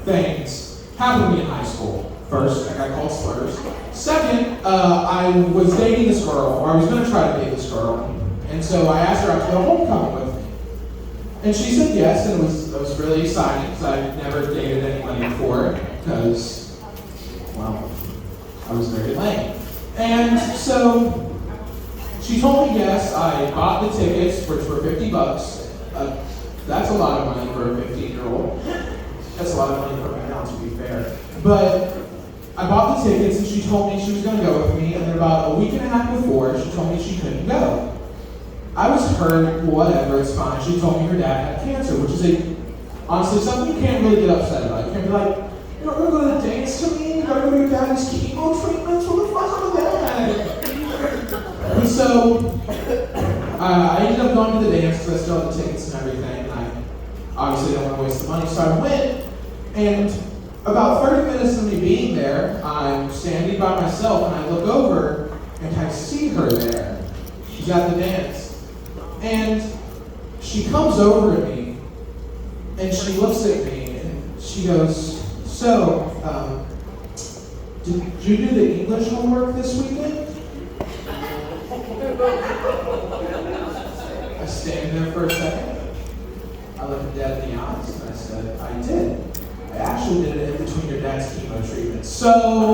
things happened to me in high school. First, I got called slurs. Second, I was dating this girl, or I was going to try to date this girl, and so I asked her out to go to homecoming with me. And she said yes, and it was really exciting, because I'd never dated anybody before, because, well, I was very lame. And so, she told me yes. I bought the tickets, which were $50. That's a lot of money for a 15-year-old. That's a lot of money for me now, to be fair. But I bought the tickets, and she told me she was going to go with me, and then about a week and a half before, she told me she couldn't go. I was hurt, whatever, it's fine. She told me her dad had cancer, which is honestly something you can't really get upset about. You can't be like, you're not going to go to the dance to me, you're going to go to your dad's chemo treatments, what the fuck's wrong with that? And so, I ended up going to the dance because I still had the tickets and everything, and I obviously don't want to waste the money, so I went, and about 30 minutes of me being there, I'm standing by myself, and I look over, and I see her there. She's at the dance. And she comes over to me, and she looks at me, and she goes, so, did you do the English homework this weekend? I stand there for a second. I looked dead in the eyes, and I said, I did. I actually did it in between your dad's chemo treatment. So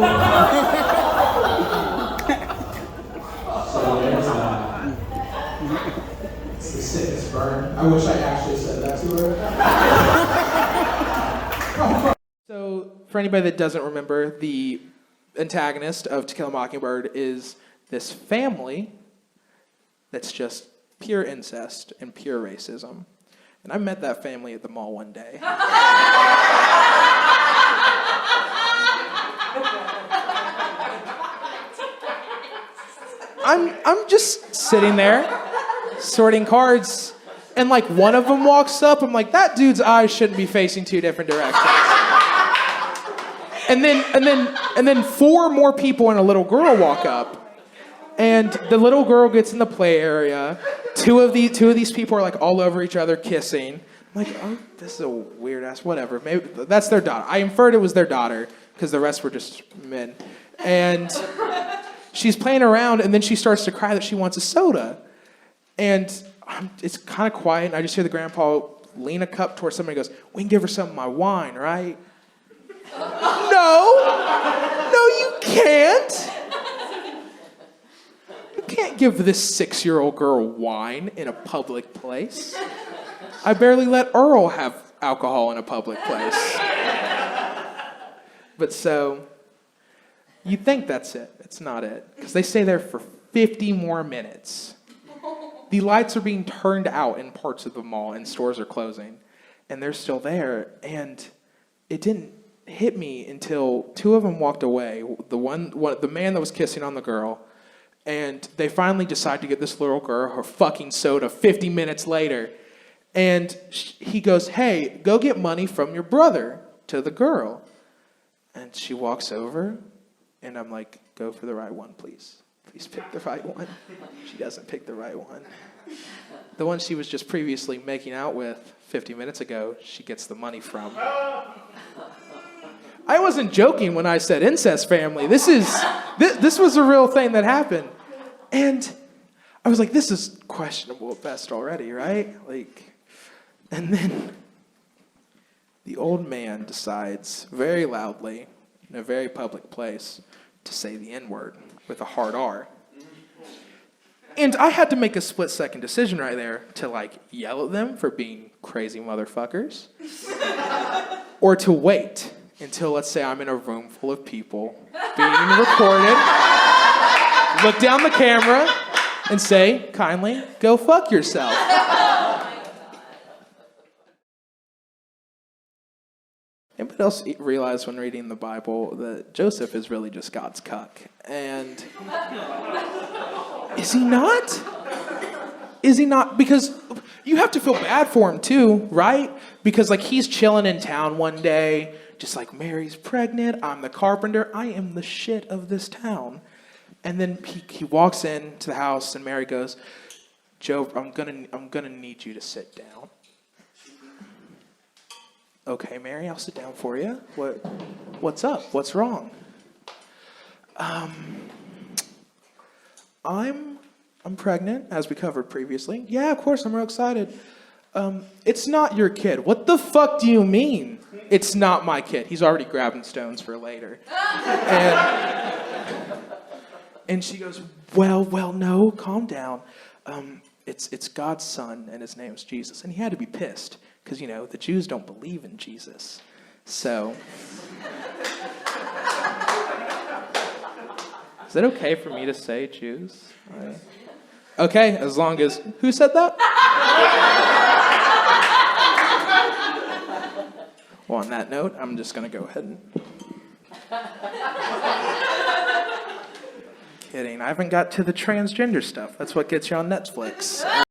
there's that. It's the sickest burn. I wish I actually said that to her. So, for anybody that doesn't remember, the antagonist of To Kill a Mockingbird is this family that's just pure incest and pure racism. And I met that family at the mall one day. I'm just sitting there, sorting cards, and like one of them walks up, I'm like, that dude's eyes shouldn't be facing two different directions. And then four more people and a little girl walk up. And the little girl gets in the play area. Two of these people are like all over each other kissing. I'm like, oh, this is a weird ass, whatever. Maybe that's their daughter. I inferred it was their daughter because the rest were just men. And she's playing around, and then she starts to cry that she wants a soda. And it's kind of quiet, and I just hear the grandpa lean a cup towards somebody and goes, we can give her some of my wine, right? No, you can't. You can't give this 6-year-old girl wine in a public place. I barely let Earl have alcohol in a public place. But so, you think that's it. It's not it. Because they stay there for 50 more minutes. The lights are being turned out in parts of the mall and stores are closing. And they're still there. And it didn't hit me until two of them walked away. The man that was kissing on the girl. And they finally decide to get this little girl her fucking soda 50 minutes later. And he goes, hey, go get money from your brother to the girl. And she walks over, and I'm like, go for the right one, please. Please pick the right one. She doesn't pick the right one. The one she was just previously making out with 50 minutes ago, she gets the money from. I wasn't joking when I said incest family. This was a real thing that happened. And I was like, this is questionable at best already, right? And then the old man decides very loudly in a very public place to say the N-word with a hard R. And I had to make a split-second decision right there to yell at them for being crazy motherfuckers or to wait until, let's say, I'm in a room full of people being recorded, look down the camera, and say, kindly, go fuck yourself. Anybody else realize when reading the Bible that Joseph is really just God's cuck? And is he not? Is he not? Because you have to feel bad for him too, right? Because he's chilling in town one day, just like, Mary's pregnant, I'm the carpenter, I am the shit of this town. And then he walks into the house and Mary goes, Job, I'm gonna need you to sit down. Okay, Mary, I'll sit down for you. What's up? What's wrong? I'm pregnant, as we covered previously. Yeah, of course, I'm real excited. It's not your kid. What the fuck do you mean? It's not my kid. He's already grabbing stones for later. And she goes, well, no, calm down. It's God's son, and his name's Jesus. And he had to be pissed, because, the Jews don't believe in Jesus. So, is it okay for me to say Jews? Okay, as long as... Who said that? Well, on that note, I'm just going to go ahead and... Kidding. I haven't got to the transgender stuff. That's what gets you on Netflix.